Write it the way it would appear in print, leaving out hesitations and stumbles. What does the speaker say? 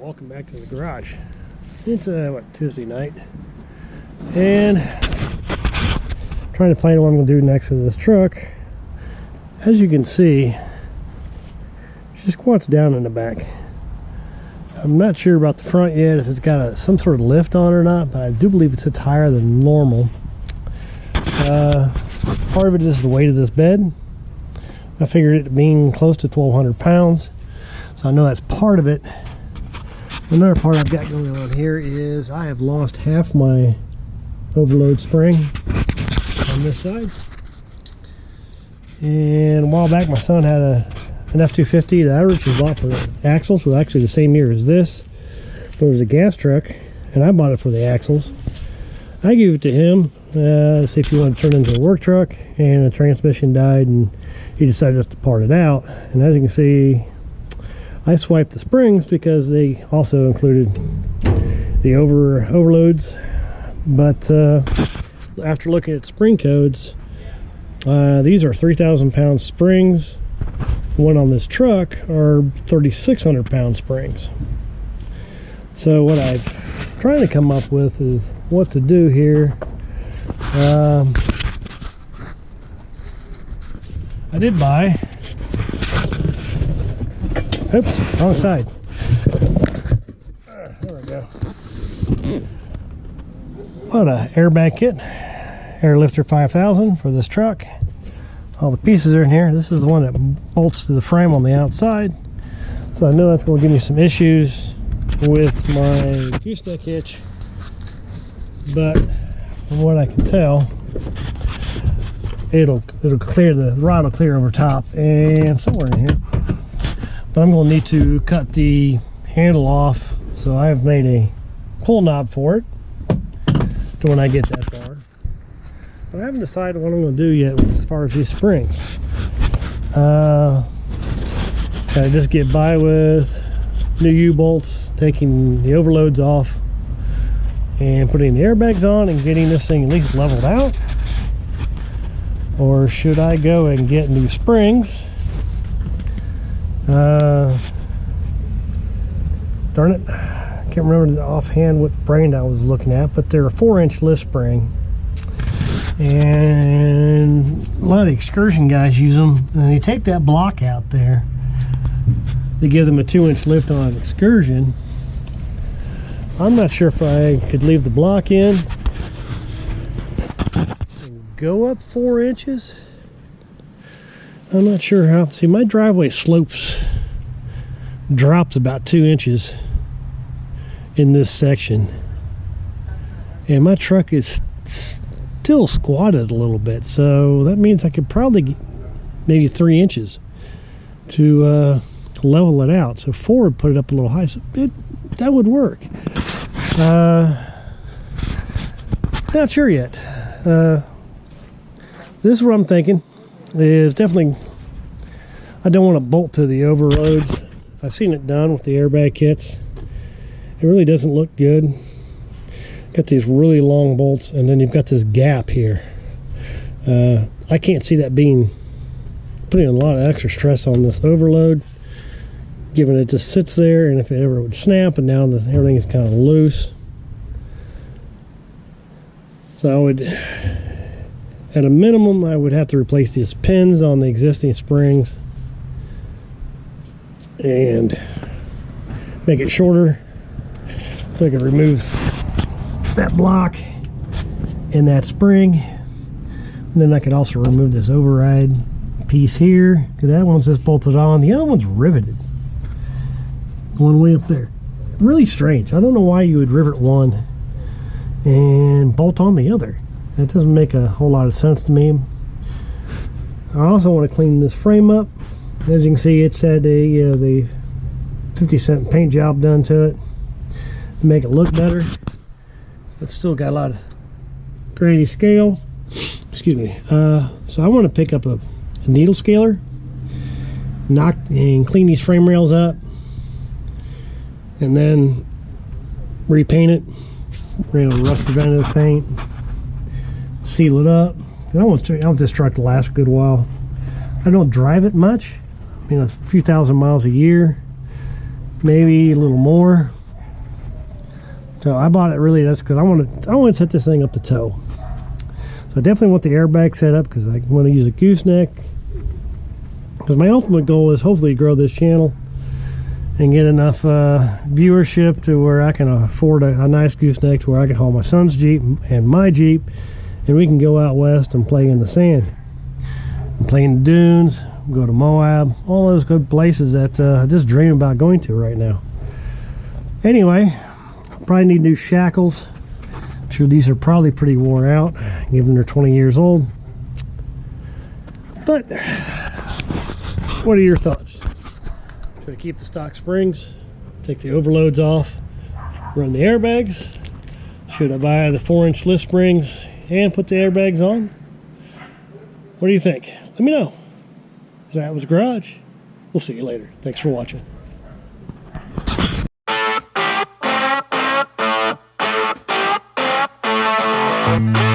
Welcome back to the garage. It's Tuesday night, and trying to plan what I'm going to do next with this truck. As you can see, it just squats down in the back. I'm not sure about the front yet, if it's got some sort of lift on or not, but I do believe it sits higher than normal. Part of it is the weight of this bed. I figured it being close to 1,200 pounds, so I know that's part of it. Another part I've got going on here is I have lost half my overload spring on this side. And a while back, my son had an F-250 that I originally bought for the axles, was actually the same year as this, but it was a gas truck, and I bought it for the axles. I gave it to him to see if he wanted to turn it into a work truck, and the transmission died, and he decided just to part it out. And as you can see, I swiped the springs because they also included the overloads, but after looking at spring codes, these are 3,000 pound springs. The one on this truck are 3,600 pound springs. So what I'm trying to come up with is what to do here. I did buy, oops, wrong side. There we go. Bought an airbag kit, Airlifter 5000 for this truck. All the pieces are in here. This is the one that bolts to the frame on the outside. So I know that's going to give me some issues with my gooseneck hitch, but from what I can tell, it'll clear, the rod will clear over top and somewhere in here. But I'm going to need to cut the handle off, so I have made a pull knob for it to when I get that far. But I haven't decided what I'm going to do yet as far as these springs. Can I just get by with new U-bolts, taking the overloads off, and putting the airbags on and getting this thing at least leveled out? Or should I go and get new springs? Darn it, I can't remember offhand what brand I was looking at, but they're a 4-inch lift spring, and a lot of the excursion guys use them, and they take that block out there, they give them a 2-inch lift on an excursion. I'm not sure if I could leave the block in and go up 4 inches. I'm not sure how. See, my driveway drops about 2 inches in this section, and my truck is still squatted a little bit, so that means I could probably get maybe 3 inches to level it out. So 4 would put it up a little high, so that would work. Not sure yet. This is what I'm thinking. Is definitely, I don't want to bolt to the overloads. I've seen it done with the airbag kits. It really doesn't look good. Got these really long bolts, and then you've got this gap here. I can't see that being putting a lot of extra stress on this overload, given it just sits there, and if it ever would snap, and now everything is kind of loose. So I would, at a minimum, I would have to replace these pins on the existing springs and make it shorter, so I could remove that block and that spring. And then I could also remove this override piece here, because that one's just bolted on, the other one's riveted. One way up there. Really strange. I don't know why you would rivet one and bolt on the other. That doesn't make a whole lot of sense to me. I also want to clean this frame up. As you can see, it's had the 50-cent paint job done to it to make it look better. It's still got a lot of grainy scale. Excuse me. So I want to pick up a needle scaler, knock and clean these frame rails up, and then repaint it, rust preventative paint, seal it up. And I want this truck to last a good while. I don't drive it much. I mean, a few thousand miles a year, maybe a little more. So I bought it really, that's because I want to set this thing up to tow. So I definitely want the airbag set up because I want to use a gooseneck. Because my ultimate goal is hopefully grow this channel and get enough viewership to where I can afford a nice gooseneck to where I can haul my son's Jeep and my Jeep, and we can go out west and play in the sand and play in the dunes, go to Moab, all those good places that I just dream about going to right now. Anyway, I'll probably need new shackles. I'm sure these are probably pretty worn out given they're 20 years old. But what are your thoughts? Should I keep the stock springs, take the overloads off, run the airbags? Should I buy the 4-inch lift springs and put the airbags on? What do you think? Let me know. That was Garage. We'll see you later. Thanks for watching. Thank you.